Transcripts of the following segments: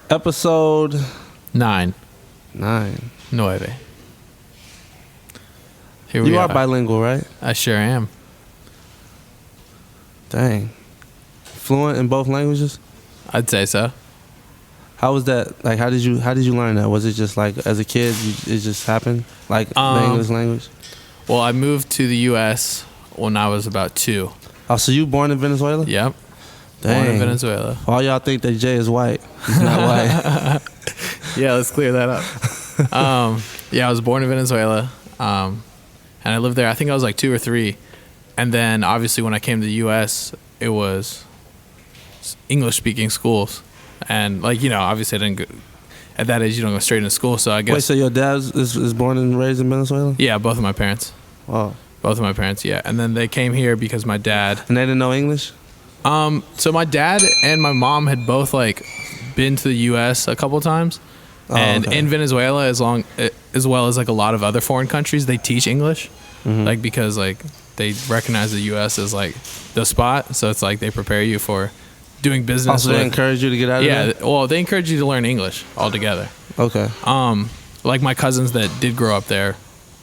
Episode 9. 9. 9. Here we You are. are bilingual, right? I sure am. Dang. Fluent in both languages? I'd say so. How was that? Like, how did you learn that? Was it just like as a kid, it just happened? Like the English language? Well, I moved to the U.S. when I was about 2. Oh, so you born in Venezuela? Yep. Dang. Born in Venezuela. All y'all think that Jay is white. He's not white. Yeah, let's clear that up. Yeah, I was born in Venezuela. And I lived there, I think I was like 2 or 3. And then obviously when I came to the U.S., it was English-speaking schools. And like, you know, obviously I didn't go, at that age you don't go straight into school, so I guess. Wait, so your dad is born and raised in Venezuela? Yeah, both of my parents. Wow. Both of my parents, yeah. And then they came here because my dad. And they didn't know English? So my dad and my mom had both like been to the U.S. a couple times. And in Venezuela, as well as like a lot of other foreign countries, they teach English, like because like they recognize the U.S. as like the spot, so it's like they prepare you for doing business. Also, they encourage you to get out of there? Yeah, well, they encourage you to learn English altogether. Okay. Like my cousins that did grow up there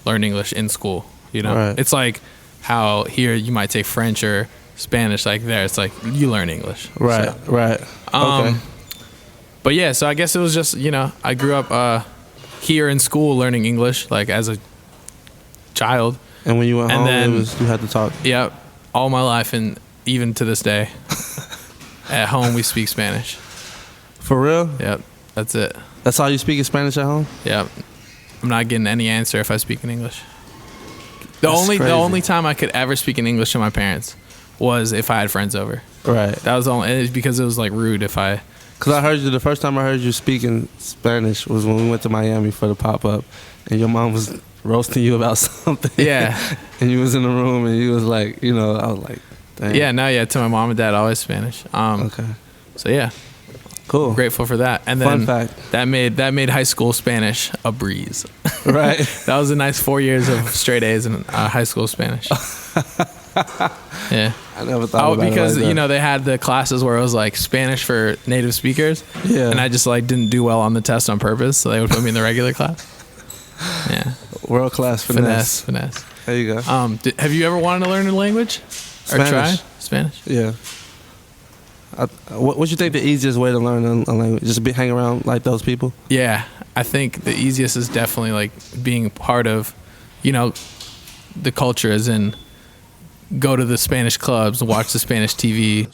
learned English in school. You know, Right. It's like how here you might take French or Spanish. Like there, it's like you learn English. Right. So, Right. Okay. But yeah, so I guess it was just, you know, I grew up here in school learning English, like as a child. And when you went home, then, you had to talk. Yeah, all my life, and even to this day, at home we speak Spanish. For real? Yep, that's it. That's all you speak in Spanish at home? Yep, I'm not getting any answer if I speak in English. The That's crazy. only time I could ever speak in English to my parents was if I had friends over. Right. That was the only, and it's because it was like rude if I. Because I heard you, the first time I heard you speaking Spanish was when we went to Miami for the pop-up, and your mom was roasting you about something. Yeah. And you was in the room, and you was like, you know, I was like, dang. Yeah, no, yeah, to my mom and dad, always Spanish. Okay. So yeah. Cool. Grateful for that. And then Fun fact. that made high school Spanish a breeze. Right. That was a nice 4 years of straight A's in high school Spanish. Yeah. I never thought about because it like that. you know they had the classes where it was like Spanish for native speakers. Yeah. And I just like didn't do well on the test on purpose, so they would put me in the regular class. Yeah. World-class finesse. Finesse. There you go. Have you ever wanted to learn a language? Spanish. Or try Spanish? Yeah. What you think the easiest way to learn a language? Just hang around like those people? Yeah, I think the easiest is definitely like being part of, you know, the culture, as in go to the Spanish clubs, watch the Spanish TV,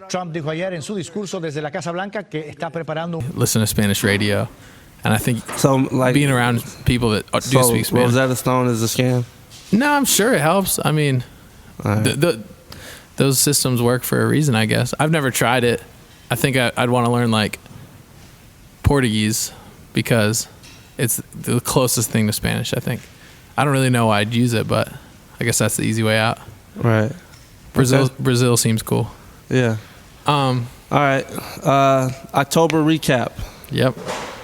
Trump dijo ayer en su discurso desde la Casa Blanca que está preparando listen to Spanish radio, and I think So, like, being around people that do speak Spanish. Rosetta Stone is a scam? No, I'm sure it helps. I mean, All right. those systems work for a reason, I guess. I've never tried it. I think I'd want to learn like Portuguese because it's the closest thing to Spanish, I think. I don't really know why I'd use it, but I guess that's the easy way out. Right. Brazil seems cool. Yeah. All right. October recap. Yep.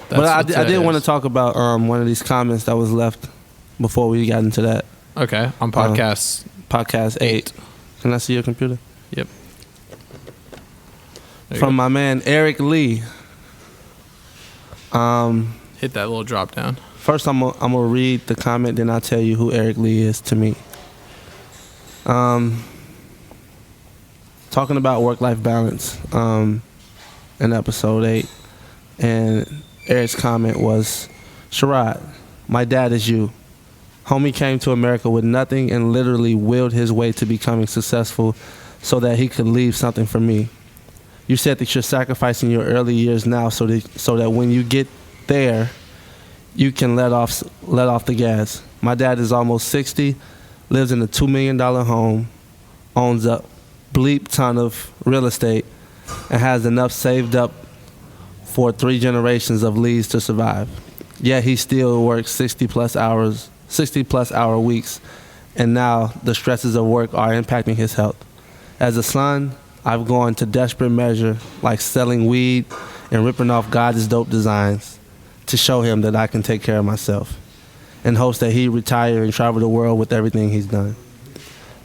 But I did want to talk about one of these comments that was left before we got into that. Okay, on Podcast 8. Can I see your computer? Yep. From my man Eric Lee. Hit that little drop down. First, I'm gonna read the comment, then I'll tell you who Eric Lee is to me. Talking about work-life balance in episode 8, and Eric's comment was, Sherrod, my dad is you. Homie came to America with nothing and literally willed his way to becoming successful so that he could leave something for me. You said that you're sacrificing your early years now so that when you get there, you can let off the gas. My dad is almost 60, lives in a $2 million home, owns a bleep ton of real estate, and has enough saved up for 3 generations of Lees to survive. Yet he still works 60 plus hour weeks, and now the stresses of work are impacting his health. As a son, I've gone to desperate measure, like selling weed and ripping off God's dope designs, to show him that I can take care of myself, in hopes that he retire and travel the world with everything he's done.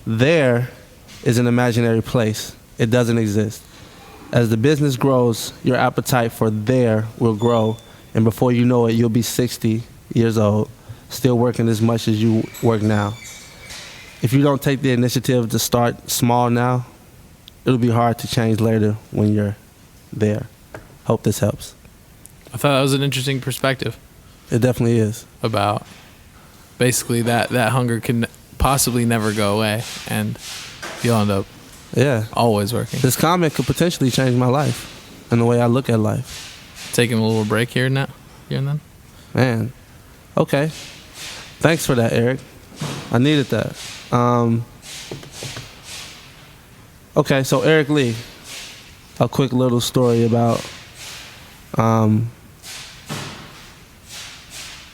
There is an imaginary place. It doesn't exist. As the business grows, your appetite for there will grow, and before you know it, you'll be 60 years old, still working as much as you work now. If you don't take the initiative to start small now, it'll be hard to change later when you're there. Hope this helps. I thought that was an interesting perspective. It definitely is. About basically that hunger can possibly never go away, and you'll end up always working. This comment could potentially change my life and the way I look at life. Taking a little break here and then. Man, okay. Thanks for that, Eric. I needed that. Okay, so Eric Lee, a quick little story about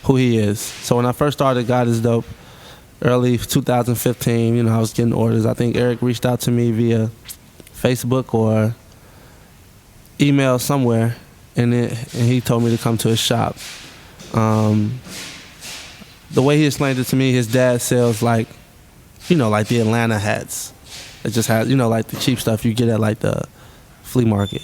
who he is. So when I first started God is Dope, early 2015, I was getting orders. I think Eric reached out to me via Facebook or email somewhere, and he told me to come to his shop. The way he explained it to me, his dad sells like the Atlanta hats. It just has, like the cheap stuff you get at like the flea market.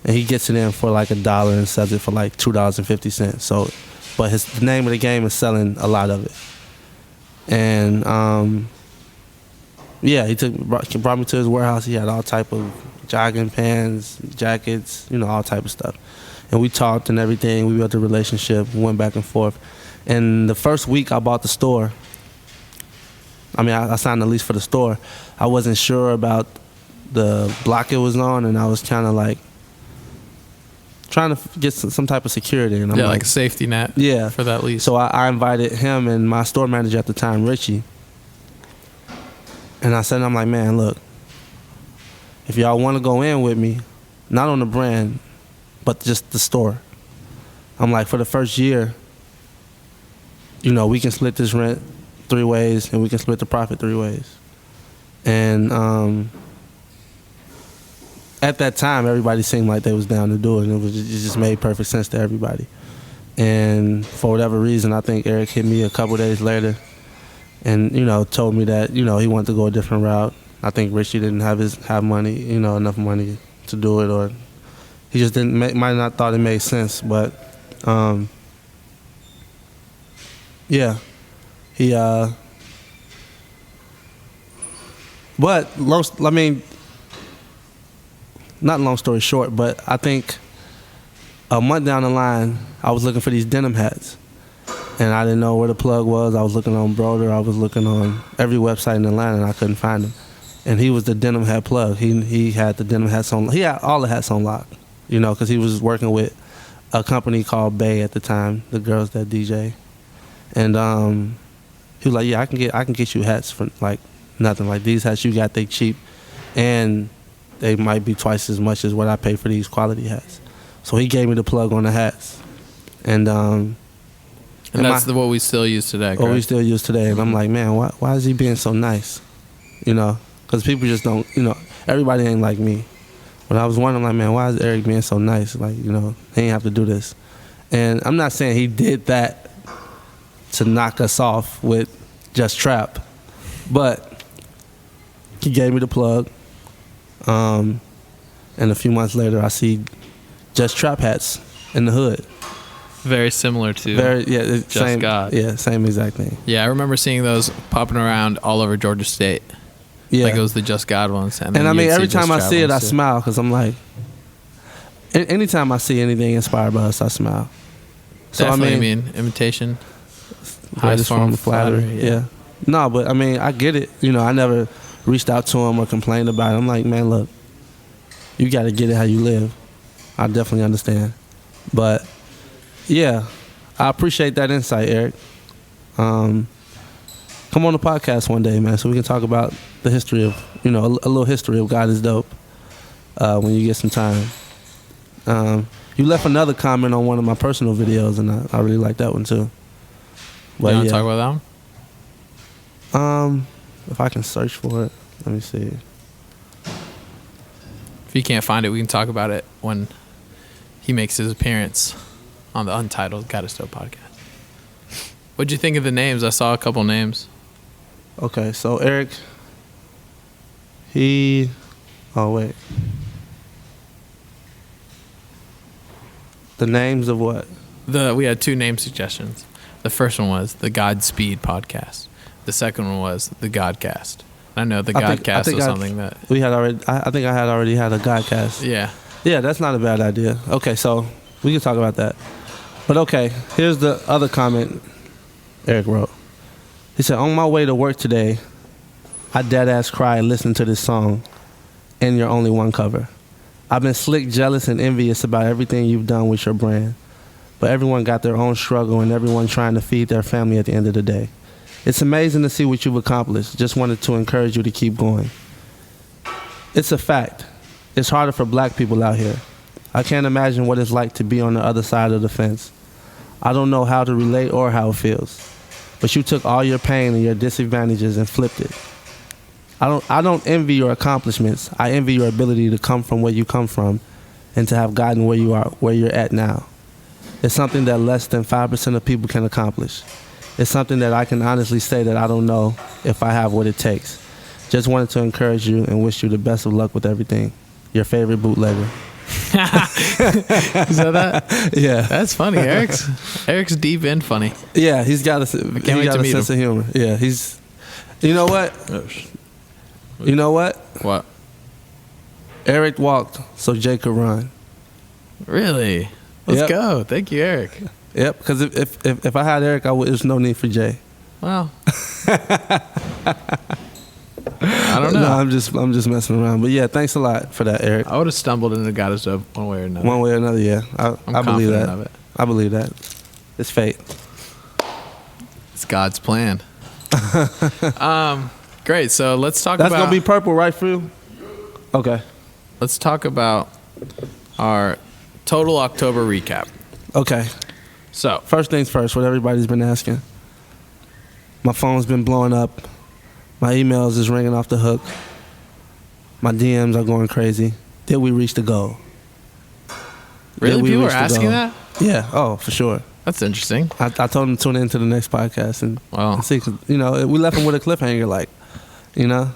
And he gets it in for like $1 and sells it for like $2.50. So, but the name of the game is selling a lot of it. And he brought me to his warehouse. He had all type of jogging pants, jackets, all type of stuff. And we talked and everything. We built a relationship. We went back and forth. And the first week I bought the store, I signed the lease for the store. I wasn't sure about the block it was on, and I was kind of like trying to get some type of security. And I'm like a safety net for that lease. So I invited him and my store manager at the time, Richie. And I said, I'm like, man, look, if y'all want to go in with me, not on the brand, but just the store. I'm like, for the first year, we can split this rent 3 ways, and we can split the profit 3 ways. And at that time, everybody seemed like they was down to do it, and it just made perfect sense to everybody. And for whatever reason, I think Eric hit me a couple days later and, told me that, he wanted to go a different route. I think Richie didn't have money, enough money to do it, or he just might not thought it made sense. But, not long story short, but I think a month down the line, I was looking for these denim hats. And I didn't know where the plug was. I was looking on Broder. I was looking on every website in Atlanta, and I couldn't find him. And he was the denim hat plug. He had the denim hats on. He had all the hats on lock, because he was working with a company called Bay at the time, the girls that DJ. And he was like, yeah, I can get you hats for like nothing. Like these hats you got, they cheap, and they might be twice as much as what I pay for these quality hats. So he gave me the plug on the hats, and that's what we still use today. Correct? What we still use today. And I'm like, man, why is he being so nice? Because people just don't, everybody ain't like me. But I was wondering, like, man, why is Eric being so nice? Like, he ain't have to do this. And I'm not saying he did that to knock us off with Just Trap, but he gave me the plug. And a few months later, I see Just Trap hats in the hood. Very similar to Just same, God. Yeah, same exact thing. Yeah, I remember seeing those popping around all over Georgia State. Yeah. Like it was the Just God ones. And every time I see it, I smile because I'm like, anytime I see anything inspired by us, I smile. So definitely, imitation. Highest form of flattery. Yeah. No, but I get it. I never reached out to him or complained about it. I'm like, man, look, you got to get it how you live. I definitely understand. But, yeah, I appreciate that insight, Eric. Come on the podcast one day, man, so we can talk about the history of, a little history of God is Dope when you get some time. You left another comment on one of my personal videos, and I really like that one, too. But, you want to talk about that one? If I can search for it, let me see. If you can't find it, we can talk about it when he makes his appearance on the Untitled God is Dope podcast. What'd you think of the names? I saw a couple names. Okay, so Eric, The names of what? We had 2 name suggestions. The first one was the Godspeed podcast. The second one was the Godcast. I know the Godcast was something that we had already. I think I had already had a Godcast. Yeah. Yeah, that's not a bad idea. Okay, so we can talk about that. But okay, here's the other comment Eric wrote. He said, on my way to work today, I dead-ass cried listening to this song and You're Only One cover. I've been slick, jealous, and envious about everything you've done with your brand. But everyone got their own struggle and everyone trying to feed their family at the end of the day. It's amazing to see what you've accomplished. Just wanted to encourage you to keep going. It's a fact. It's harder for black people out here. I can't imagine what it's like to be on the other side of the fence. I don't know how to relate or how it feels. But you took all your pain and your disadvantages and flipped it. I don't envy your accomplishments. I envy your ability to come from where you come from and to have gotten where you're at now. It's something that less than 5% of people can accomplish. It's something that I can honestly say that I don't know if I have what it takes. Just wanted to encourage you and wish you the best of luck with everything. Your favorite bootlegger. Is that that? Yeah. That's funny. Eric's deep and funny. Yeah, he's got a sense of humor. Yeah, he's. You know what? You know what? What? Eric walked so Jay could run. Really? Let's go. Thank you, Eric. Yep, because if I had Eric, there's no need for Jay. Well, I don't know. No, I'm just messing around. But yeah, thanks a lot for that, Eric. I would have stumbled into got us up one way or another. One way or another, yeah. I believe that. Of it. I believe that. It's fate. It's God's plan. Great. So let's talk about. That's gonna be purple, right, Phil? Okay. Let's talk about our total October recap. Okay. So first things first, what everybody's been asking. My phone's been blowing up. My emails is ringing off the hook. My DMs are going crazy. Did we reach the goal? Really? People are asking that? Yeah. Oh, for sure. That's interesting. I told them to tune into the next podcast and see, 'cause, you know, we left them with a cliffhanger, like, you know.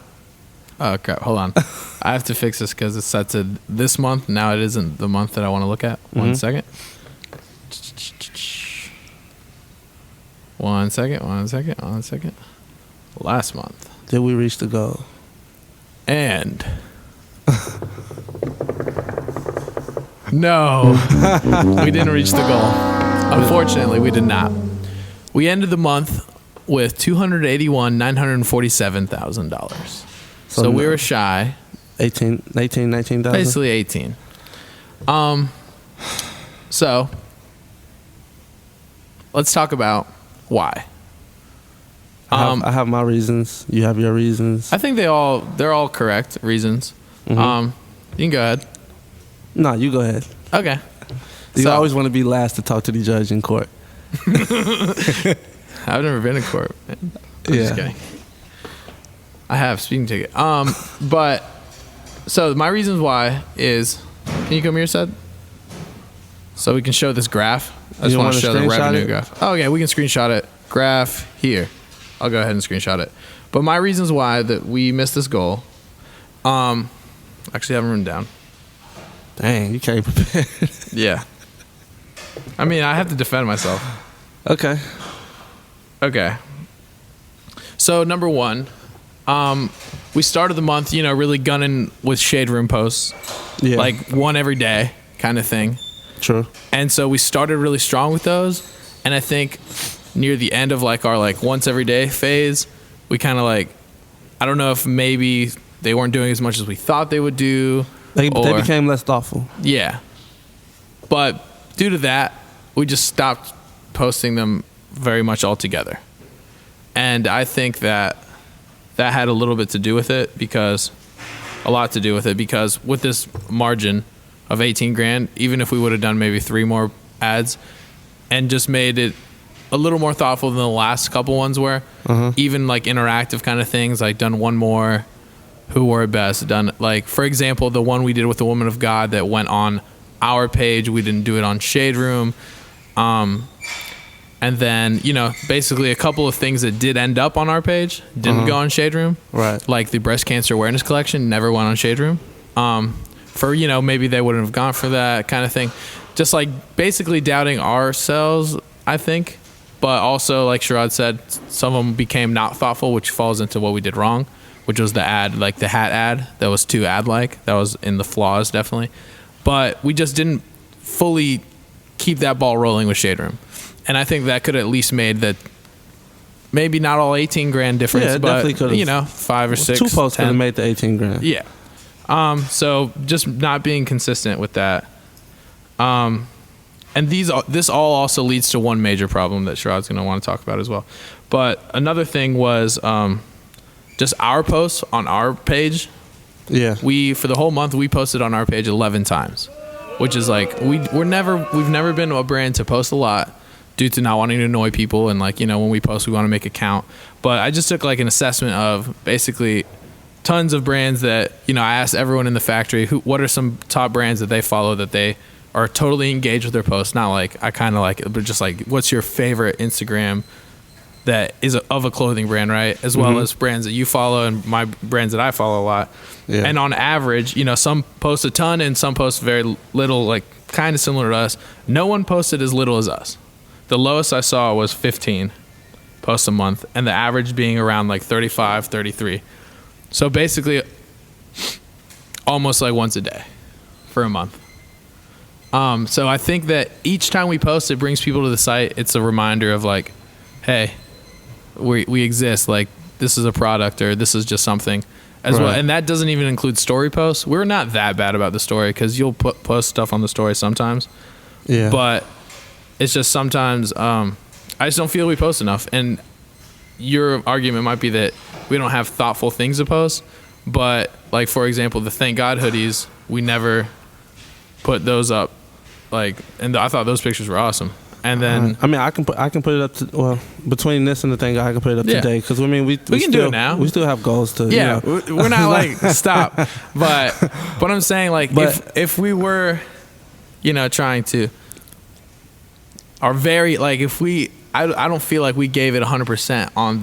Oh, crap. Hold on. I have to fix this because it's set to this month. Now it isn't the month that I want to look at. One second. One second. Last month. Did we reach the goal? And no, we didn't reach the goal. Unfortunately, we did not. We ended the month with $281,947,000. So we were shy. 19,000? Basically 18. So let's talk about why. I have my reasons. You have your reasons. I think they're all correct reasons. You can go ahead. No, you go ahead. Okay. You always want to be last to talk to the judge in court. I've never been in court. I'm just kidding. I have speeding ticket. But so my reasons why is, can you come here, Seth? So we can show this graph. I just want to show the revenue graph. Oh, okay, we can screenshot it. Graph here. I'll go ahead and screenshot it. But my reasons why that we missed this goal, actually I haven't written down. Dang, you came prepared. Yeah. I mean, I have to defend myself. Okay. So number one, we started the month, really gunning with Shade Room posts. Yeah. Like one every day kind of thing. True. And so we started really strong with those. And I think near the end of our once every day phase, we kind of I don't know if maybe they weren't doing as much as we thought they would do. They became less thoughtful. Yeah. But due to that, we just stopped posting them very much altogether. And I think that had a little bit to do with it, because with this margin of 18 grand, even if we would have done maybe 3 more ads and just made it a little more thoughtful than the last couple ones were, even interactive kind of things, done one more, who wore it best, done for example, the one we did with the Woman of God that went on our page, we didn't do it on Shade Room. And then, basically a couple of things that did end up on our page didn't go on Shade Room. Right. Like the breast cancer awareness collection never went on Shade Room. For, maybe they wouldn't have gone for that kind of thing. just like basically doubting ourselves, I think. But also, like Sherrod said, some of them became not thoughtful, which falls into what we did wrong, which was the ad, like the hat ad that was too ad-like. That was in the flaws, definitely. But we just didn't fully keep that ball rolling with Shade Room. And I think that could at least made that maybe not all 18 grand difference, Yeah, it but definitely could've. 5 or 6. 2 posts could 10. have made the 18 grand. Yeah. So just not being consistent with that. And this all also leads to one major problem that Sherrod's going to want to talk about as well. But another thing was just our posts on our page. Yeah. For the whole month, we posted on our page 11 times, which is like we've never been a brand to post a lot due to not wanting to annoy people, and like, when we post, we want to make a count. But I just took like an assessment of basically tons of brands that I asked everyone in the factory what are some top brands that they follow that they are totally engaged with their posts. Not like I kind of like it, but just like what's your favorite Instagram that is of a clothing brand, right? As well as brands that you follow and my brands that I follow a lot. Yeah. And on average, some post a ton and some post very little, like kind of similar to us. No one posted as little as us. The lowest I saw was 15 posts a month, and the average being around like 35, 33. So basically almost like once a day for a month. So I think that each time we post, it brings people to the site. It's a reminder of like, hey, we exist. Like, this is a product, or this is just something as well. And that doesn't even include story posts. We're not that bad about the story because you'll post stuff on the story sometimes. Yeah. But it's just sometimes I just don't feel we post enough. And your argument might be that we don't have thoughtful things to post. But like, for example, the Thank God hoodies, we never put those up. Like, and I thought those pictures were awesome. And then I can put it up to, between this and the thing, I can put it up today, because we can still do it now. We still have goals to. We're not like stop, but I'm saying, like, if we were, trying to, are very like, if we, I don't feel like we gave it 100% on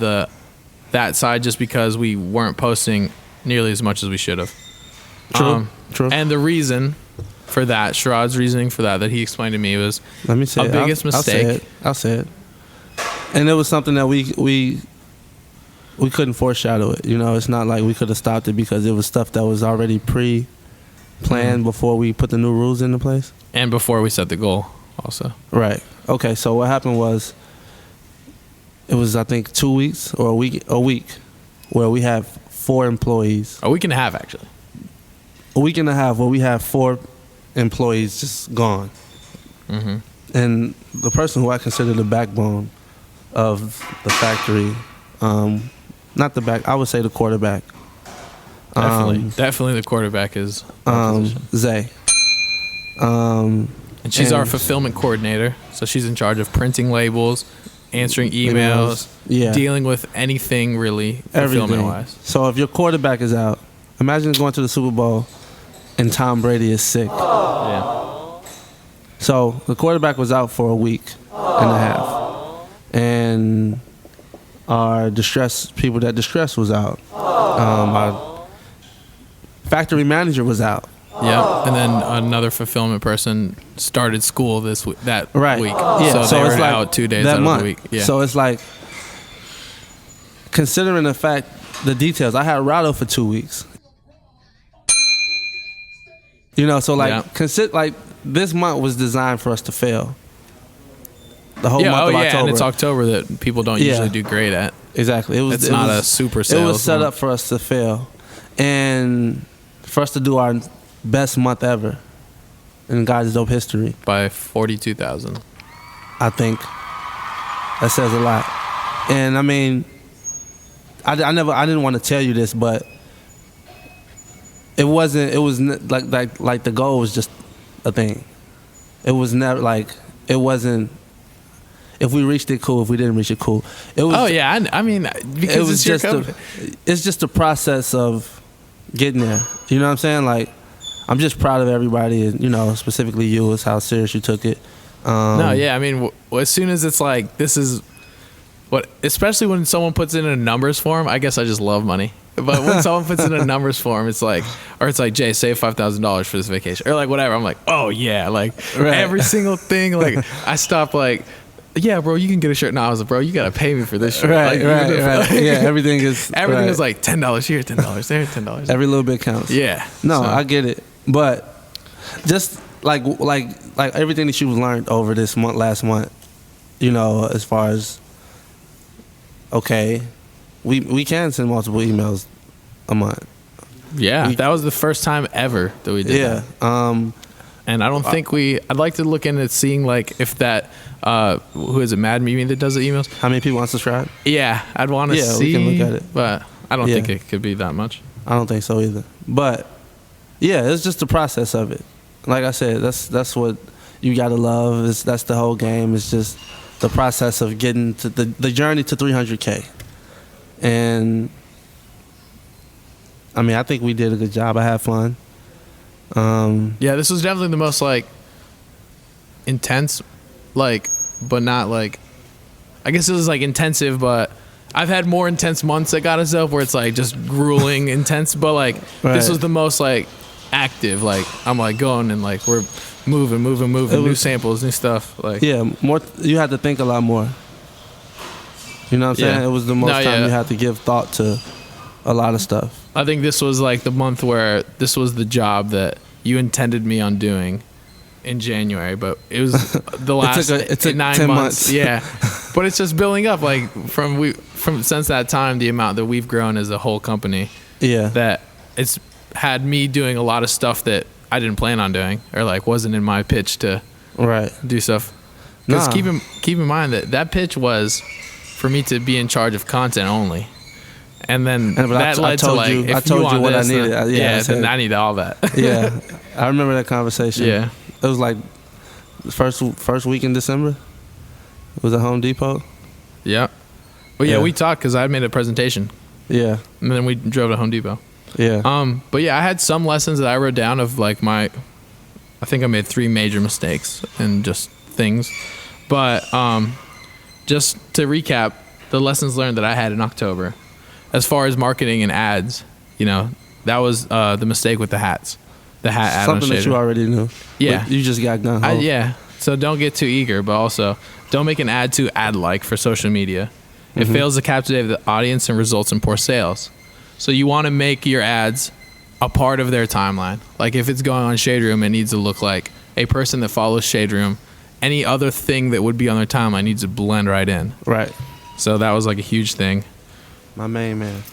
that side just because we weren't posting nearly as much as we should have. True. And the reason for that, Sherrod's reasoning for that he explained to me was biggest mistake. I'll say it. And it was something that we couldn't foreshadow it. It's not like we could have stopped it, because it was stuff that was already pre-planned before we put the new rules into place. And before we set the goal also. Right. Okay, so what happened was, it was, I think, 2 weeks or a week where we have 4 employees. A week and a half, actually. A week and a half where we have 4 employees just gone. And the person who I consider the backbone of the factory, not the back, I would say the quarterback. Definitely the quarterback is Zay. And she's our fulfillment coordinator, so she's in charge of printing labels, answering emails, dealing with anything really fulfillment wise. So if your quarterback is out, imagine going to the Super Bowl and Tom Brady is sick. Yeah. So the quarterback was out for a week and a half, and our people that distress was out. Our factory manager was out. Yeah, and then another fulfillment person started school that week. Yeah. So they were out 2 days out of the week. Yeah. So it's like, considering the details, I had Rado for 2 weeks. So like, this month was designed for us to fail. The whole month of October. And it's October that people don't usually do great at. Exactly. It's not a super sales. It was set up for us to fail, and for us to do our best month ever in God's dope history by 42,000. I think that says a lot. And I didn't want to tell you this, but it was like the goal was just a thing. It was never like, it wasn't, if we reached it, cool. If we didn't reach it, cool. It was. Because it's your company. It's just a process of getting there. You know what I'm saying? Like, I'm just proud of everybody, and specifically you, is how serious you took it. As soon as it's like, this is what, especially when someone puts it in a numbers form, I guess I just love money. But when someone puts in a numbers form, it's like, Jay, save $5,000 for this vacation, or like whatever. I'm like, oh yeah, like every single thing. Like I stop like, yeah, bro, you can get a shirt. No, I was like, bro, you gotta pay me for this shirt. Right, like, yeah, everything is is like $10 here, $10 there, $10. Every little bit counts. Yeah. No, I get it, but just like everything that you've learned over this last month, as far as okay, we can send multiple emails a month. Yeah, that was the first time ever that we did that. Yeah. And I don't think I'd like to look into seeing like if that, who is it, Mad Mimi that does the emails? How many people unsubscribe? Yeah, I'd want to see. We can look at it. But I don't think it could be that much. I don't think so either. But yeah, it's just the process of it. Like I said, that's what you gotta love. That's the whole game. It's just the process of getting to the journey to 300K. And I mean, I think we did a good job. I had fun. Yeah, this was definitely the most like intense, like, but not like, I guess it was like intensive, but I've had more intense months that got us up where it's like just grueling intense, but like this was the most like active. Like I'm like going and like we're moving, new samples, new stuff. Like more. You had to think a lot more. You know what I'm saying? It was the most time you had to give thought to a lot of stuff. I think this was like the month where this was the job that you intended me on doing in January, but it was the last it took 9 10 months. Yeah. But it's just building up like from since that time, the amount that we've grown as a whole company. Yeah. That it's had me doing a lot of stuff that I didn't plan on doing or like wasn't in my pitch to do stuff. Because keep in mind that pitch was for me to be in charge of content only. And then that led to like, if I told you what I needed. Then I need all that. Yeah. I remember that conversation. Yeah. It was like the first week in December. It was at Home Depot. Yeah. Well, we talked because I made a presentation. Yeah. And then we drove to Home Depot. Yeah. But yeah, I had some lessons that I wrote down of like I think I made 3 major mistakes and just things. But just to recap, the lessons learned that I had in October, as far as marketing and ads, that was the mistake with the hats. The hat ad something that you already knew. Yeah. You just got done home. Yeah. So don't get too eager, but also don't make an ad too ad-like for social media. It fails to captivate the audience and results in poor sales. So you want to make your ads a part of their timeline. Like if it's going on Shade Room, it needs to look like a person that follows Shade Room. Any other thing that would be on their timeline needs to blend right in. Right. So that was like a huge thing. My main man.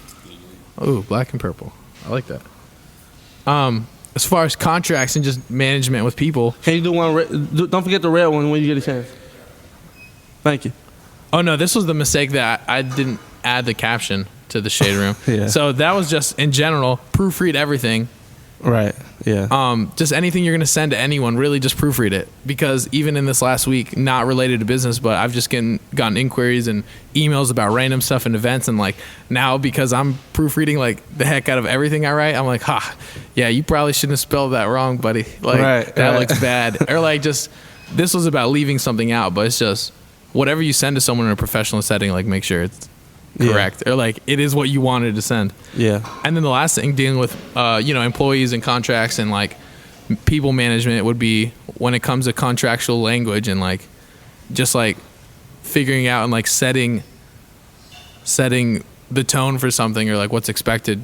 Ooh, black and purple. I like that. As far as contracts and just management with people. Can you do one? Don't forget the red one when you get a chance. Thank you. Oh, no, this was the mistake that I didn't add the caption to the Shade Room. Yeah. So that was just, in general, proofread everything. Right, yeah. Just anything you're going to send to anyone, really just proofread it. Because even in this last week, not related to business, but I've just gotten inquiries and emails about random stuff and events. And like now, because I'm proofreading like the heck out of everything I write, I'm like, yeah, you probably shouldn't have spelled that wrong, buddy. Like that looks bad. Or like just, this was about leaving something out, but it's just whatever you send to someone in a professional setting, like make sure it's correct, or like it is what you wanted to send. Yeah. And then the last thing, dealing with employees and contracts and like people management, would be when it comes to contractual language and like just like figuring out and like setting the tone for something or like what's expected.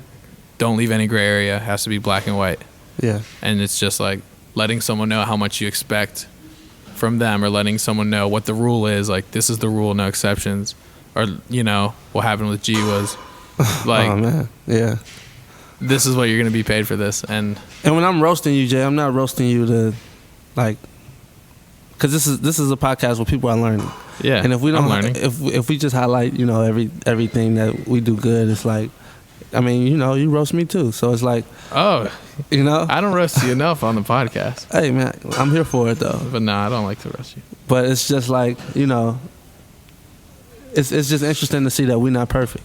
Don't leave any gray area. It has to be black and white. Yeah. And it's just like letting someone know how much you expect from them, or letting someone know what the rule is. Like this is the rule, no exceptions. Or, what happened with G was like, oh man, yeah, this is what you're going to be paid for this. And when I'm roasting you, Jay, I'm not roasting you to like, because this is a podcast where people are learning. Yeah. And if we don't, learning. if we just highlight, everything that we do good, it's like, I mean, you roast me too. So it's like, I don't roast you enough on the podcast. Hey man, I'm here for it though. But no, I don't like to roast you. But it's just like, It's just interesting to see that we're not perfect.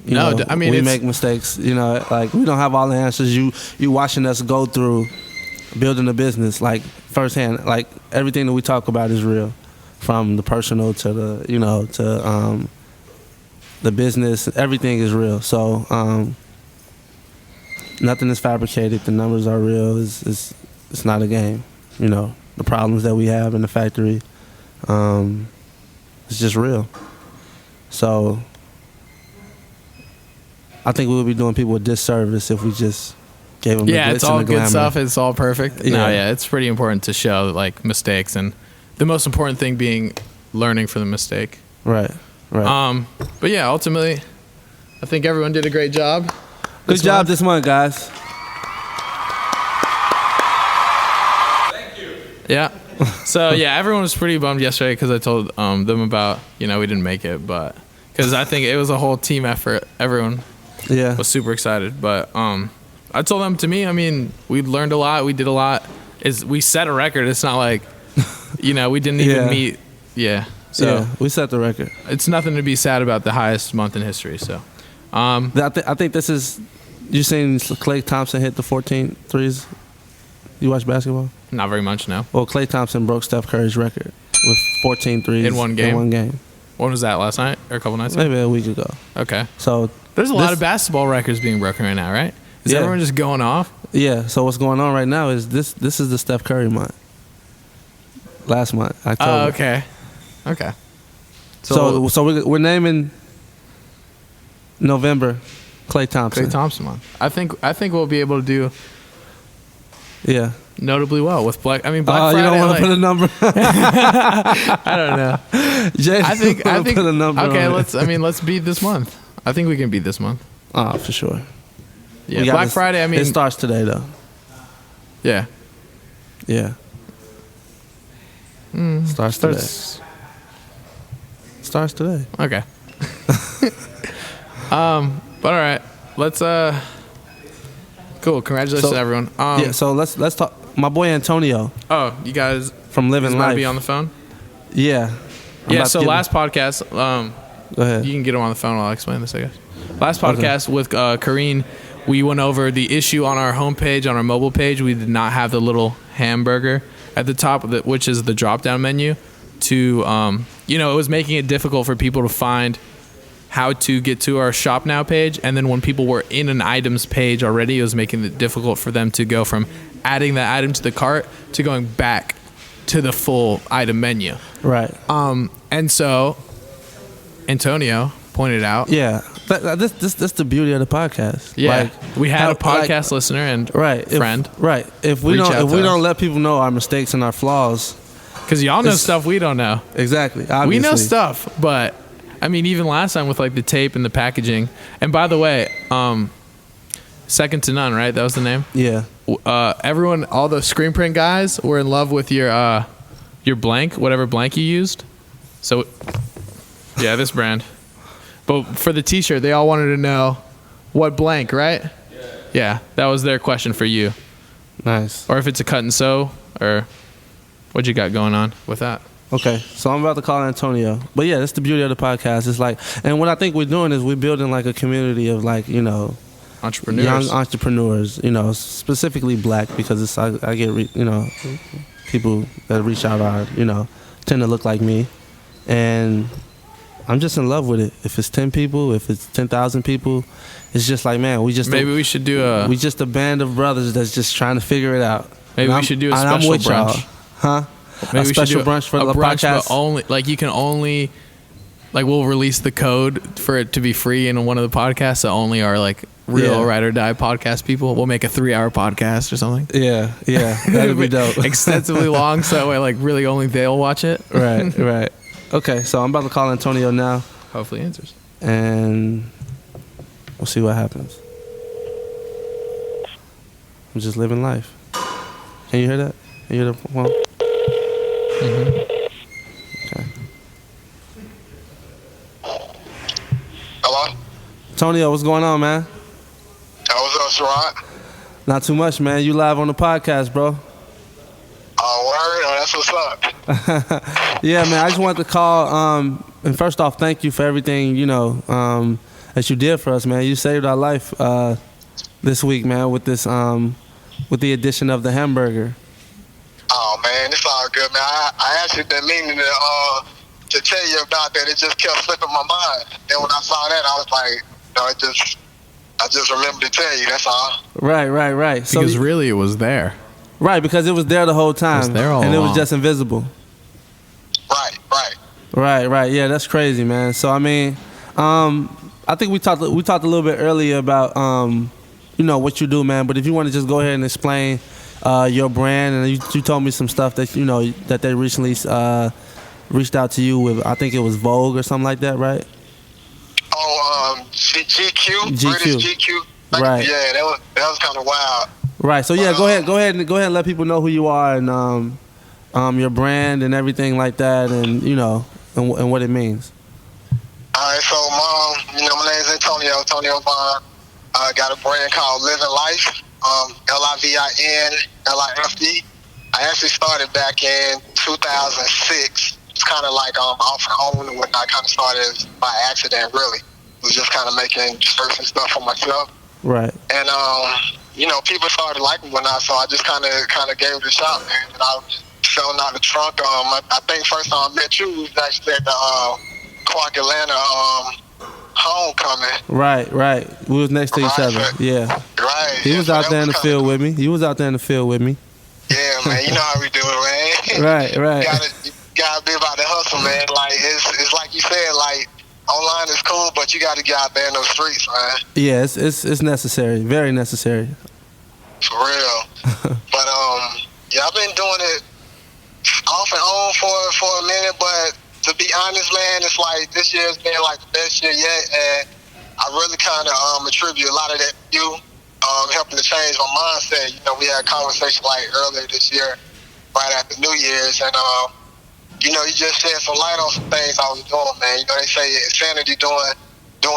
I mean, we make mistakes. Like we don't have all the answers. You watching us go through building a business like firsthand. Like everything that we talk about is real, from the personal to the the business. Everything is real. So nothing is fabricated. The numbers are real. It's not a game. You know, the problems that we have in the factory, it's just real. So I think we would be doing people a disservice if we just gave them the glitz it's all and the good glamour. stuff. It's all perfect. Yeah. No, it's pretty important to show like mistakes, and the most important thing being learning from the mistake. Right. But yeah, ultimately, I think everyone did a great job. Good job this month, guys. Thank you. Yeah. So yeah, everyone was pretty bummed yesterday because I told them about we didn't make it, but because I think it was a whole team effort. Everyone was super excited, but I told them we learned a lot, we did a lot. We set a record. It's not like we didn't even meet. Yeah. So we set the record. It's nothing to be sad about. The highest month in history. So I think this is. You seen Klay Thompson hit the 14 threes? You watch basketball? Not very much, no. Well, Klay Thompson broke Steph Curry's record with 14 threes in one game. When was that? Last night or a couple nights ago? Maybe a week ago. Okay. So there's a lot of basketball records being broken right now, right? Is everyone just going off? Yeah. So what's going on right now is this is the Steph Curry month. Last month, October. Oh, okay. Okay. So we're naming November Klay Thompson. Klay Thompson month. I think we'll be able to do notably well with Black. Black Friday. You don't want to put a number. I don't know. Jay, I think put a number. Okay, on let's beat this month. I think we can beat this month. Oh, for sure. Yeah, Black Friday. It starts today though. Yeah. Yeah. Starts today. Starts today. Okay. But all right, let's cool. Congratulations, everyone. So let's talk. My boy Antonio. Oh, you guys from Living Life. Be on the phone. Yeah. So last podcast. Go ahead. You can get him on the phone while I explain this, I guess. Last podcast with Kareen, we went over the issue on our homepage, on our mobile page. We did not have the little hamburger at the top, which is the drop-down menu. It was making it difficult for people to find how to get to our Shop Now page. And then when people were in an items page already, it was making it difficult for them to go from adding that item to the cart to going back to the full item menu. Right. And so Antonio pointed out. Yeah. This the beauty of the podcast. Yeah. We had a podcast listener and friend. If we don't let people know our mistakes and our flaws. Because y'all know stuff we don't know. Exactly. Obviously. We know stuff, but even last time with like the tape and the packaging. And by the way, Second to None, right? That was the name? Yeah. Everyone, all the screen print guys were in love with your blank, whatever blank you used. So, yeah, this brand. But for the t-shirt, they all wanted to know what blank, right? Yeah, that was their question for you. Nice. Or if it's a cut and sew, or what you got going on with that? Okay, so I'm about to call Antonio. But yeah, that's the beauty of the podcast. It's like, and what I think we're doing is we're building like a community of like, entrepreneurs. Young entrepreneurs, specifically black, because I get, people that reach out are, tend to look like me. And I'm just in love with it. If it's 10 people, if it's 10,000 people, it's just like, man, we should do we just a band of brothers that's just trying to figure it out. Maybe we should do a special brunch. Huh? Maybe a special brunch for the podcast. But only you can only we'll release the code for it to be free in one of the podcasts that only are like real ride or die podcast people. We'll make a 3-hour podcast or something. Yeah, that'd be dope. Extensively long, so that way really only they'll watch it. Right. Okay, so I'm about to call Antonio now. Hopefully he answers. And we'll see what happens. I'm just living life. Can you hear that? Can you hear the phone? Mm-hmm. Okay. Hello? Antonio, what's going on, man? What's up, Sherrod? Not too much, man. You live on the podcast, bro. Oh, word? Oh, that's what's up. Yeah, man. I just wanted to call. And first off, thank you for everything, that you did for us, man. You saved our life this week, man, with this with the addition of the hamburger. Oh, man, it's all good, man. I actually been meaning to tell you about that. It just kept slipping my mind. Then when I saw that, I was like, I just remember to tell you. That's all. Right. So Because really, it was there. right, because it was there the whole time, It was there all and it was along. just invisible. Right. Yeah, that's crazy, man. So I mean, I think we talked a little bit earlier about what you do, man. But if you want to just go ahead and explain your brand, and you told me some stuff that that they recently reached out to you with. I think it was Vogue or something like that, right? Oh, GQ, GQ. British GQ. Right. Yeah, that was kind of wild. Right. So yeah, go ahead and let people know who you are and your brand and everything like that, and and what it means. All right, so my name is Antonio Vaughn. I got a brand called Living Life, LIVINLIFE. I actually started back in 2006. It's kind of like off and on and whatnot. Kind of started by accident, really. It was just kind of making shirts and stuff for myself. Right. And people started liking whatnot, so I just kind of gave it a shot, man. And I was selling out the trunk. I think first time I met you was actually at the Clark Atlanta homecoming. Right. We was next to each other. Yeah. Right. He was out there in the field with me. Yeah, man. You know how we do it, man. Right. You gotta be about the hustle, man. Like it's like you said, like online is cool, but you got to get out there in those streets, man. Yeah, it's necessary, very necessary. For real. But yeah, I've been doing it off and on for a minute, but to be honest, man, it's like this year's been like the best year yet, and I really kind of attribute a lot of that to you helping to change my mindset. We had a conversation like earlier this year, right after New Year's, and you just shed some light on some things I was doing, man. They say insanity doing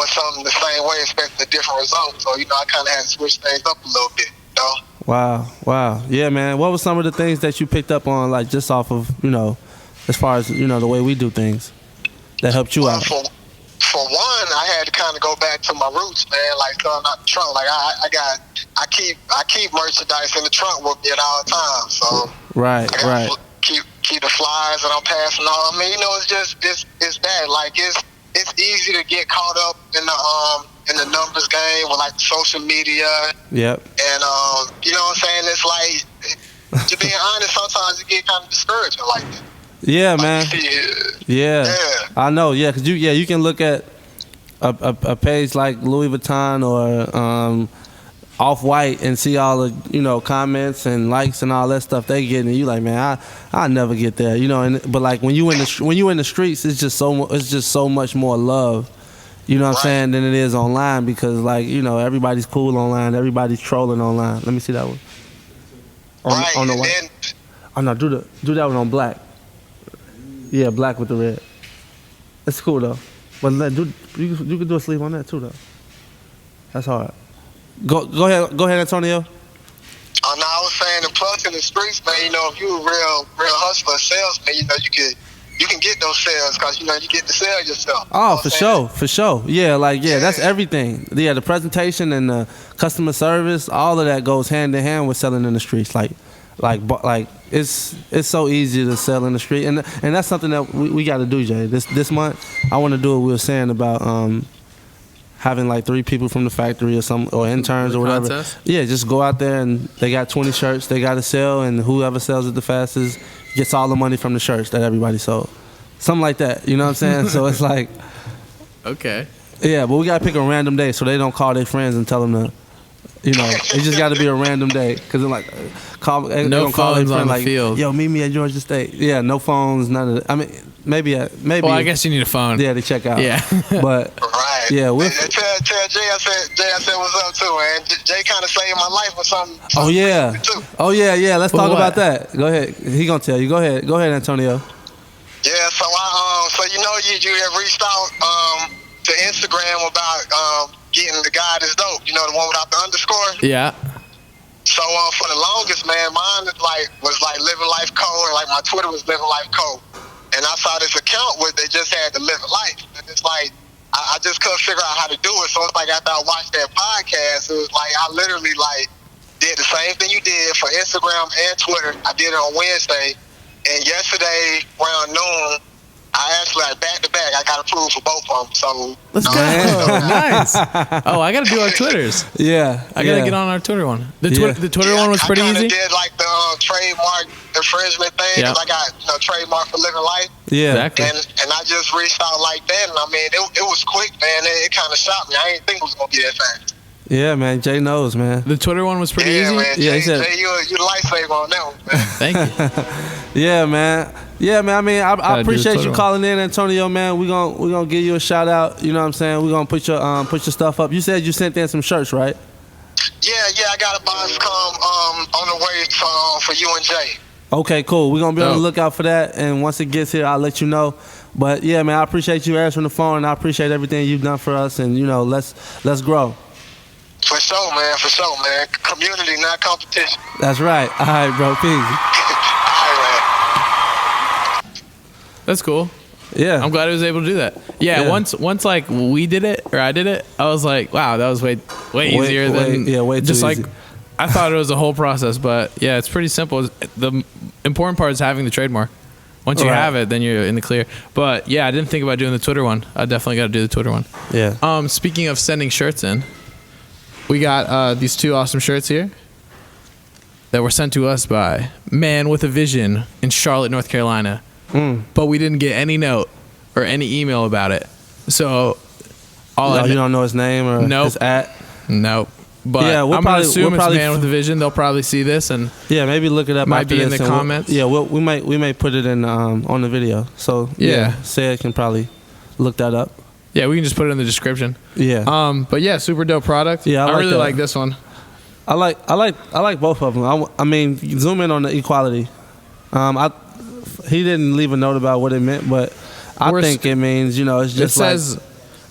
something the same way, expecting a different result. So, I kind of had to switch things up a little bit, Wow. Yeah, man. What were some of the things that you picked up on, like just off of, as far as, the way we do things that helped you out? For one, I had to kind of go back to my roots, man. Like selling out the trunk. Like I keep merchandise in the trunk with me at all times. So right. Keep the flyers that I'm passing on. I mean, it's bad. Like it's easy to get caught up in the numbers game with like social media. Yep. And you know what I'm saying? It's like, to be honest, sometimes it get kind of discouraging like that. Yeah, like, man. Yeah. I know. Yeah, because you can look at a page like Louis Vuitton or Off-White and see all the comments and likes and all that stuff they get, and you like, man, I never get there, but like when you in the streets, it's just so much more love, what I'm saying, than it is online, because like everybody's cool online, everybody's trolling online. Let me see that one. On the white. Oh no, do that one on black. Yeah, black with the red. It's cool though, but you can do a sleeve on that too though. That's hard. Go ahead, Antonio. Oh, no, I was saying, the plus in the streets, man. If you a real hustler, salesman, you can get those sales because you get to sell yourself. Oh, for sure. Yeah, that's everything. Yeah, the presentation and the customer service, all of that goes hand in hand with selling in the streets. Like it's so easy to sell in the street, and that's something that we got to do, Jay. This month, I want to do what we were saying about having like 3 people from the factory or interns or whatever. Contest? Yeah, just go out there and they got 20 shirts they got to sell, and whoever sells it the fastest gets all the money from the shirts that everybody sold. Something like that, you know what I'm saying? So it's like, okay. Yeah, but we got to pick a random day so they don't call their friends and tell them to, it just got to be a random day, because they're like, call their phones on the like, field. Yo, meet me at Georgia State. Yeah, no phones, none of that. I mean, maybe. Well, I guess you need a phone. Yeah, to check out. Yeah. But right. Yeah, tell Jay I said what's up too, man. Jay kind of saved my life with something. Oh yeah. Too. Oh yeah. Let's talk what? about that. Go ahead. He gonna tell you. Go ahead, Antonio. Yeah. So you have reached out to Instagram about getting the guy that's dope. The one without the underscore. Yeah. So for the longest, man, mine was Living Life Co. And like my Twitter was Living Life Co. And I saw this account where they just had the Living Life, and it's like I just couldn't figure out how to do it. So it's like after I watched that podcast, it was like I literally did the same thing you did for Instagram and Twitter. I did it on Wednesday, and yesterday around noon, I actually like back to back. I got approved for both of them. So let's go. Nice. Oh, I got to do our Twitters. Yeah, I got to get on our Twitter one. The Twitter one was pretty easy. I did like the trademark infringement thing because I got trademark for living life. Yeah, exactly. And I just reached out like that, and I mean it was quick, man. It kind of shocked me. I didn't think it was gonna be that fast. Yeah, man. Jay knows, man. The Twitter one was pretty easy. Man, yeah, Jay, you the lifesaver on that one, man. Thank you. Yeah, man. Yeah, man. I mean, I appreciate you calling in, Antonio, man. We're gonna give you a shout out. You know what I'm saying? We're gonna put your stuff up. You said you sent in some shirts, right? Yeah. I got a box come on the way for you and Jay. Okay, cool. We're gonna be on the lookout for that, and once it gets here, I'll let you know. But yeah, man, I appreciate you answering the phone, and I appreciate everything you've done for us, and let's grow. For sure, man. Community, not competition. That's right. All right, bro. Peace. All right, man. That's cool. Yeah. I'm glad I was able to do that. Yeah. Once like we did it or I did it, I was like, wow, that was way easier than way too just easy. like I thought it was a whole process, but yeah, it's pretty simple. The important part is having the trademark. Once you have it, then you're in the clear. But yeah, I didn't think about doing the Twitter one. I definitely got to do the Twitter one. Yeah. Speaking of sending shirts in, we got these 2 awesome shirts here that were sent to us by Man with a Vision in Charlotte, North Carolina. But we didn't get any note or any email about it. So you don't know his name or his at? Nope. But yeah, I'm going to assume it's Man with a Vision. They'll probably see this and maybe look it up. Might be in the comments. We might put it in on the video. So Sayed can probably look that up. Yeah, we can just put it in the description. Yeah. But yeah, super dope product. Yeah, I really like this one. I like both of them. I mean, zoom in on the equality. He didn't leave a note about what it meant, but I think it means it's just. It says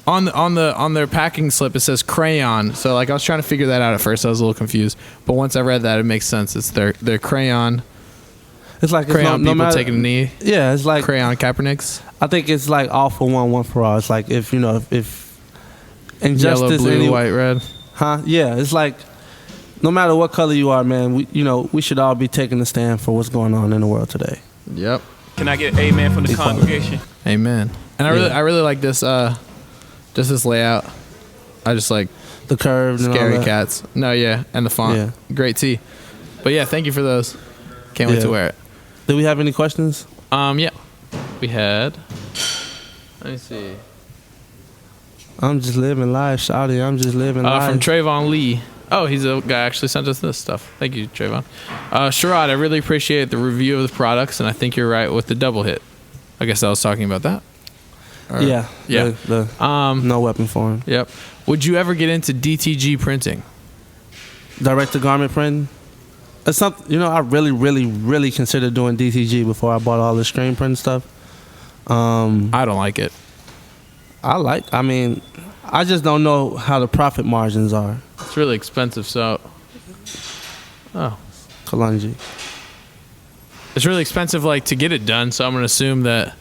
on their packing slip it says crayon. So like I was trying to figure that out at first. I was a little confused, but once I read that, it makes sense. It's their crayon. It's like crayon no people matter, taking a knee. Yeah, it's like crayon Kaepernicks. I think it's like all for one for all. It's like if injustice, yellow, blue, white, red. Yeah, it's like no matter what color you are, man. We should all be taking a stand for what's going on in the world today. Yep. Can I get amen from the congregation? Amen. And I really like this just this layout. I just like the curve, scary cats. No, and the font. Yeah. Great tee. But yeah, thank you for those. Can't wait to wear it. Do we have any questions? Yeah. We had. Let me see. I'm just living life, shawty. I'm just living life. From Trayvon Lee. Oh, he's a guy actually sent us this stuff. Thank you, Trayvon. Sherrod, I really appreciate the review of the products, and I think you're right with the double hit. I guess I was talking about that. Yeah. The no weapon form. Yep. Would you ever get into DTG printing? Direct to garment printing? It's something, I really, really, really considered doing DTG before I bought all the screen print stuff. I don't like it. I mean, I just don't know how the profit margins are. It's really expensive, so. Oh. Kalungi. It's really expensive, like, to get it done, so I'm going to assume that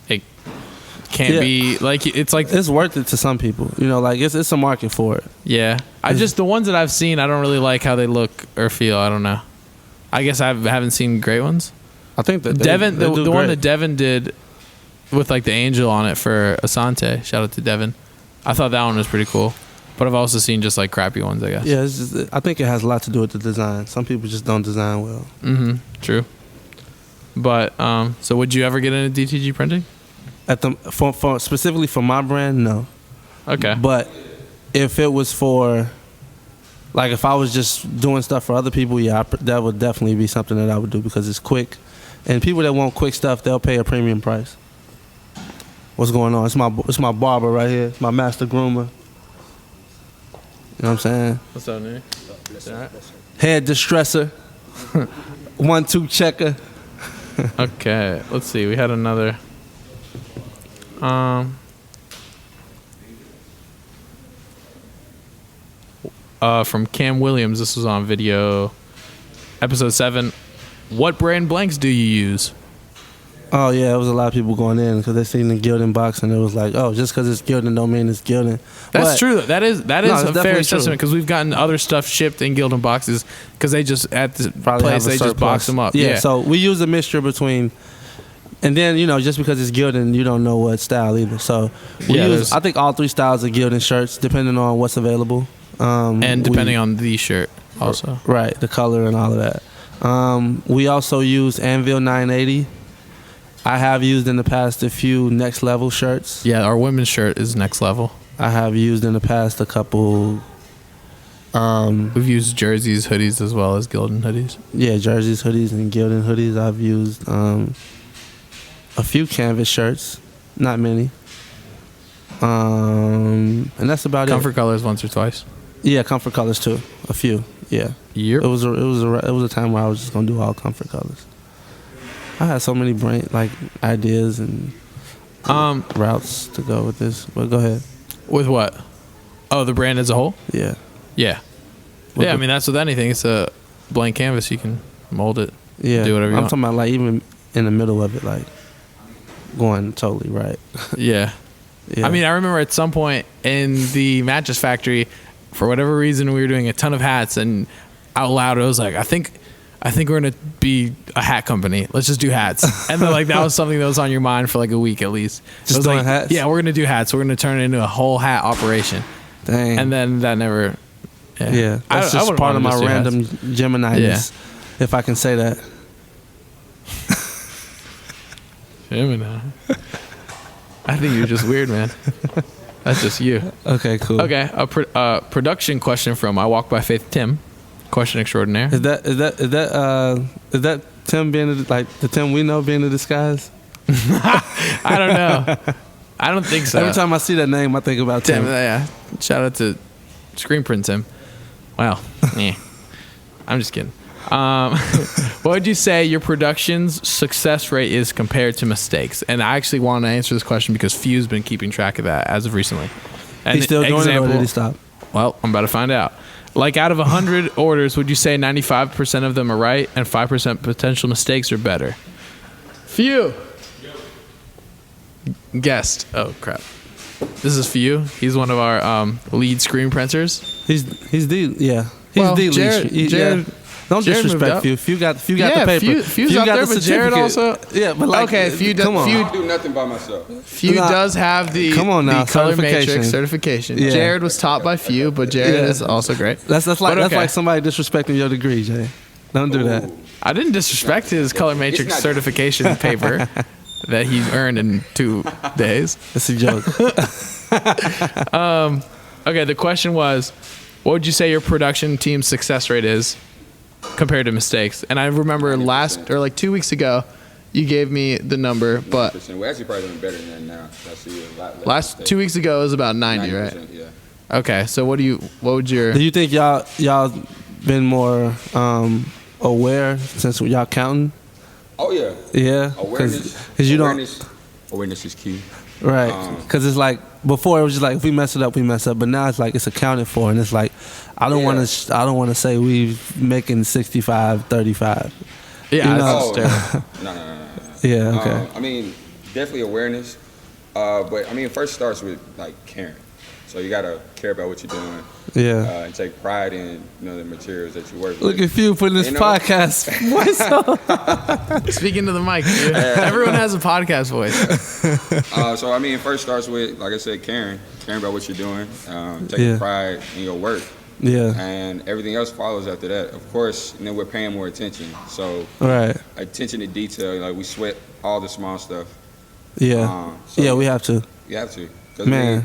it can't be, like, it's like. It's worth it to some people. Like, it's a market for it. Yeah. The ones that I've seen, I don't really like how they look or feel. I don't know. I guess I haven't seen great ones. I think that Devin, the one that Devin did with, like, the angel on it for Asante, shout out to Devin. I thought that one was pretty cool. But I've also seen just like crappy ones, I guess. Yeah, I think it has a lot to do with the design. Some people just don't design well. Mm-hmm. True. But so would you ever get into DTG printing? For specifically for my brand, no. Okay. But if it was for, like, if I was just doing stuff for other people, that would definitely be something that I would do because it's quick, and people that want quick stuff, they'll pay a premium price. What's going on? It's my barber right here. It's my master groomer. You know what I'm saying? What's up, Nick? Right. Head distresser. 1-2 checker. Okay, let's see. We had another. From Cam Williams. This was on video. Episode 7. What brand blanks do you use? Oh, yeah, it was a lot of people going in because they seen the Gildan box and it was like, oh, just because it's Gildan don't mean it's Gildan. That's true. That is a fair assessment because we've gotten other stuff shipped in Gildan boxes because they just, at the place, they just box them up. Yeah, so we use a mixture between, And then, just because it's Gildan, you don't know what style either. So I think all 3 styles of Gildan shirts, depending on what's available. And depending on the shirt also. Right, the color and all of that. We also use Anvil 980. I have used in the past a few Next Level shirts. Yeah, our women's shirt is Next Level. I have used in the past a couple. We've used jerseys, hoodies, as well as Gildan hoodies. Yeah, jerseys, hoodies, and Gildan hoodies. I've used a few canvas shirts, not many. And that's about Comfort Colors once or twice. Yeah, Comfort Colors too. A few. Yeah. Yep. It was a time where I was just gonna do all Comfort Colors. I had so many ideas and routes to go with this. But go ahead. With what? Oh, the brand as a whole? Yeah. Yeah. Yeah, I mean that's with anything. It's a blank canvas. You can mold it. Yeah. Do whatever you want. I'm talking about even in the middle of it, going totally right. Yeah. I mean, I remember at some point in the mattress factory, for whatever reason, we were doing a ton of hats, and out loud, I was like, I think we're gonna be a hat company. Let's just do hats. And then that was something that was on your mind for a week at least. Just doing hats? Yeah, we're gonna do hats. We're gonna turn it into a whole hat operation. Dang. And then that never. Yeah. That's just part of my random Gemini-ness, if I can say that. Gemini. I think you're just weird, man. That's just you. Okay, cool. Okay, a production question from I Walk by Faith Tim, question extraordinaire. Is that Tim being the Tim we know being in disguise? I don't know. I don't think so. Every time I see that name, I think about Tim. Yeah. Shout out to Screen Print Tim. Wow. Yeah. I'm just kidding. What would you say your production's success rate is compared to mistakes? And I actually want to answer this question because Few's been keeping track of that as of recently. And He's still doing it, or did he stop? Well, I'm about to find out. Out of 100 orders, would you say 95% of them are right and 5% potential mistakes are better? Few. Guest. Oh, crap. This is Few. He's one of our lead screen printers. He's the Jared, lead. Jared, don't Jared disrespect Few. Few got the paper. Few's out there, but Jared also. Yeah, but okay, Few does. Come on. I don't do nothing by myself. Few does have the color matrix certification. Yeah. Jared was taught by Few, but Jared is also great. That's like somebody disrespecting your degree, Jay. Don't do that. I didn't disrespect his color matrix certification paper that he earned in 2 days. It's a joke. Okay, the question was, what would you say your production team's success rate is compared to mistakes? And I remember 2 weeks ago, you gave me the number, but we're actually probably doing better than that now. I see a lot less 2 weeks ago it was about 90, right? Yeah. Okay, so what would your... Do you think y'all been more aware since y'all counting? Oh yeah. Yeah. Awareness is key. Right, because it's before it was just if we mess it up, we mess up. But now it's it's accounted for, and it's I don't want to say we making 65, 35. Yeah, No. Yeah, okay. I mean, definitely awareness, but I mean, first starts with caring. So you gotta care about what you're doing. Yeah. And take pride in the materials that you work with. Look at you putting this podcast voice on. Speaking to the mic, dude. Everyone has a podcast voice. So I mean, first starts with, like I said, caring about what you're doing, taking pride in your work. Yeah. And everything else follows after that. Of course, we're paying more attention. So attention to detail, we sweat all the small stuff. Yeah. We have to. You have to. Man,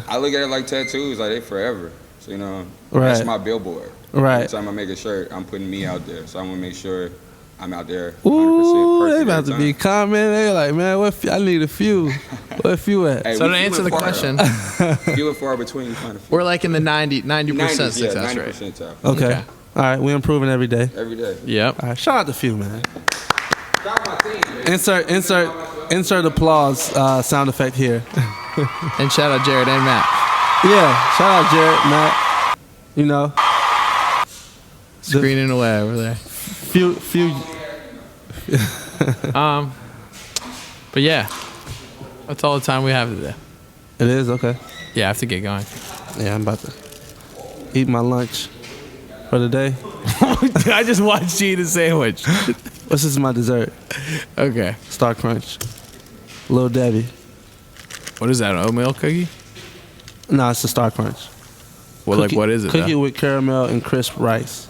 I look at it like tattoos, they forever. So, that's my billboard. Right. Every time I make a shirt, I'm putting me out there. So I want to make sure I'm out there 100% Ooh, they perfect about every to be time. commenting. They man, I need a few. Where Few at? Hey, So to answer the question, few and far between. You find a few. we're in the 90% success 90 rate. percentile. Okay. All right, we're improving every day. Every day. Yep. All right, shout out to Few, man. Shout out my team, man. Insert applause sound effect here. And shout out Jared and Matt. Yeah, shout out Jared, Matt. Screening away over there. Few. But yeah, that's all the time we have today. It is okay. Yeah, I have to get going. Yeah, I'm about to eat my lunch for the day. I just watched you eat a sandwich. This is my dessert. Okay. Star Crunch. Little Debbie. What is that? An oatmeal cookie? No, it's a Star Crunch. Well, cookie, like what is it? Cookie though? with caramel and crisp rice.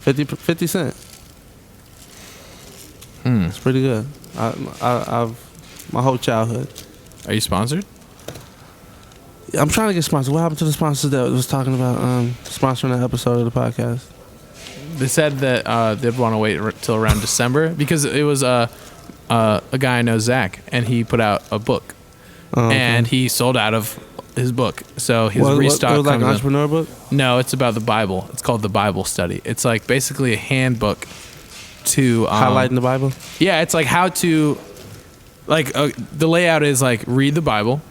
50 cents. It's pretty good. I've my whole childhood. Are you sponsored? I'm trying to get sponsored. What happened to the sponsors that was talking about sponsoring that episode of the podcast? They said that they'd want to wait till around December because it was a guy I know, Zach, and he put out a book, and he sold out of his book. So his restock. It was like an entrepreneur book? No, it's about the Bible. It's called the Bible Study. It's like basically a handbook to highlighting the Bible. Yeah, it's like how to, like the layout is like read the Bible,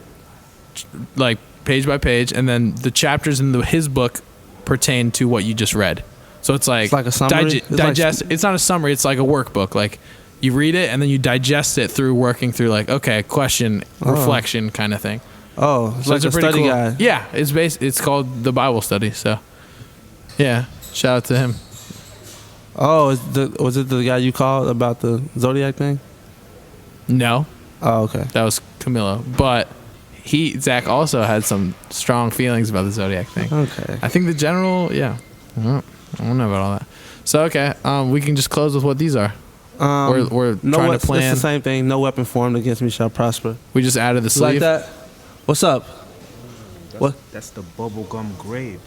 like page by page, and then the chapters in his book pertain to what you just read. So it's like a summary. Digest. It's not a summary. It's like a workball. Like you read it and then you digest it through working through like question, reflection kind of thing. Oh, it's so like a study guide. Yeah, it's called the Bible Study. So yeah, shout out to him. Oh, was it the guy you called about the Zodiac thing? No. Oh, okay. That was Camilo, but Zach also had some strong feelings about the Zodiac thing. Okay. I think the general, yeah. I don't know about all that. So okay, we can just close with what these are. We're trying to plan. It's the same thing. No weapon formed against me shall prosper. We just added the sleeve. Like that. What's up? What? That's the bubblegum grape.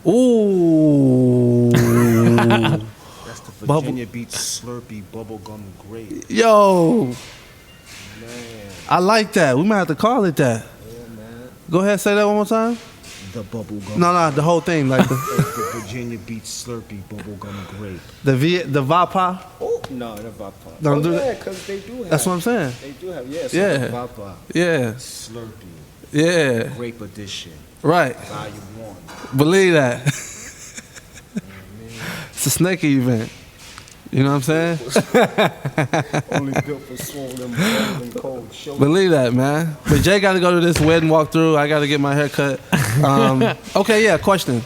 Ooh. That's the Virginia Beach Slurpee bubblegum grape. Yo. Man. I like that. We might have to call it that. Yeah, man. Go ahead, say that one more time. The bubblegum. No, the whole thing, like the Virginia Beach Slurpee bubblegum grape. the Vapa. Oh no, the Vapa. Don't do that. Because they do have. That's what I'm saying. They do have. Yeah. Yeah. Vapa. Yeah. Slurpee. Yeah. Grape edition. Right. Volume 1. Believe that. It's a snaky event. You know what I'm saying? Only built for swollen and cold shoulders. Believe that, man. But Jay got to go to this wedding walkthrough. I got to get my hair cut. Okay, yeah, question.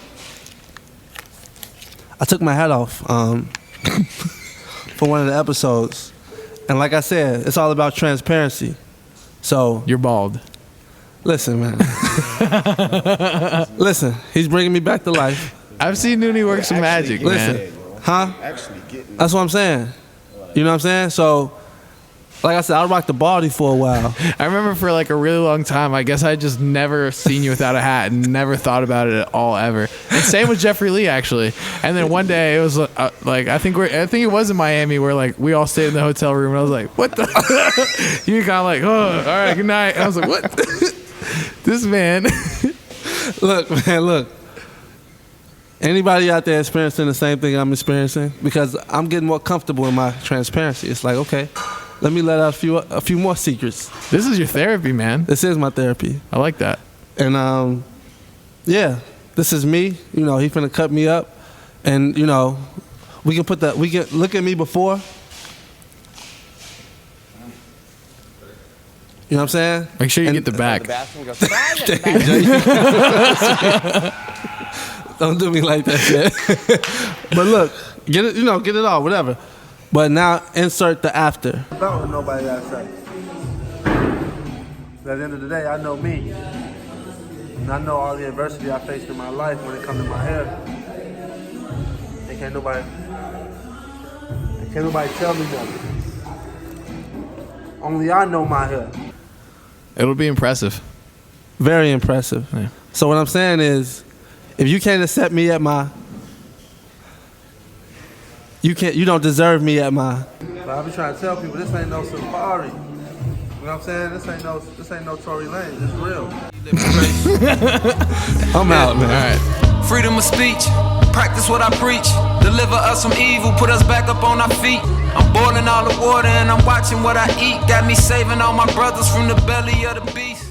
I took my hat off for one of the episodes. And like I said, it's all about transparency. So You're bald. listen, man. Listen, he's bringing me back to life. I've seen Noonie work some magic, Listen. man. Huh? Actually getting. That's what I'm saying. You know what I'm saying? So, like I said, I rocked the baldy for a while. I remember for like a really long time, I guess I just never seen you without a hat and never thought about it at all ever. And same with Jeffrey Lee actually. And then one day it was like I think it was in Miami where like we all stayed in the hotel room and I was like, what the? You kind of like, oh, all right, good night. And I was like, what? This man. Look, man, look. Anybody out there experiencing the same thing I'm experiencing? Because I'm getting more comfortable in my transparency. It's like, okay, let me let out a few more secrets. This is your therapy, man. This is my therapy. I like that. And yeah, this is me. You know, he finna cut me up, and you know, we can look at me before. You know what I'm saying? Make sure you get the back. Don't do me like that, shit. But look, get it all, whatever. But now insert the after. About when nobody got sex. At the end of the day, I know me. And I know all the adversity I faced in my life when it comes to my hair. And can't nobody tell me nothing. Only I know my hair. It'll be impressive. Very impressive. Yeah. So what I'm saying is, if you can't accept me at my, you don't deserve me at my. But I be trying to tell people this ain't no safari. You know what I'm saying? This ain't no Tory Lane. It's real. I'm out, man. All right. Freedom of speech, practice what I preach. Deliver us from evil, put us back up on our feet. I'm boiling all the water and I'm watching what I eat. Got me saving all my brothers from the belly of the beast.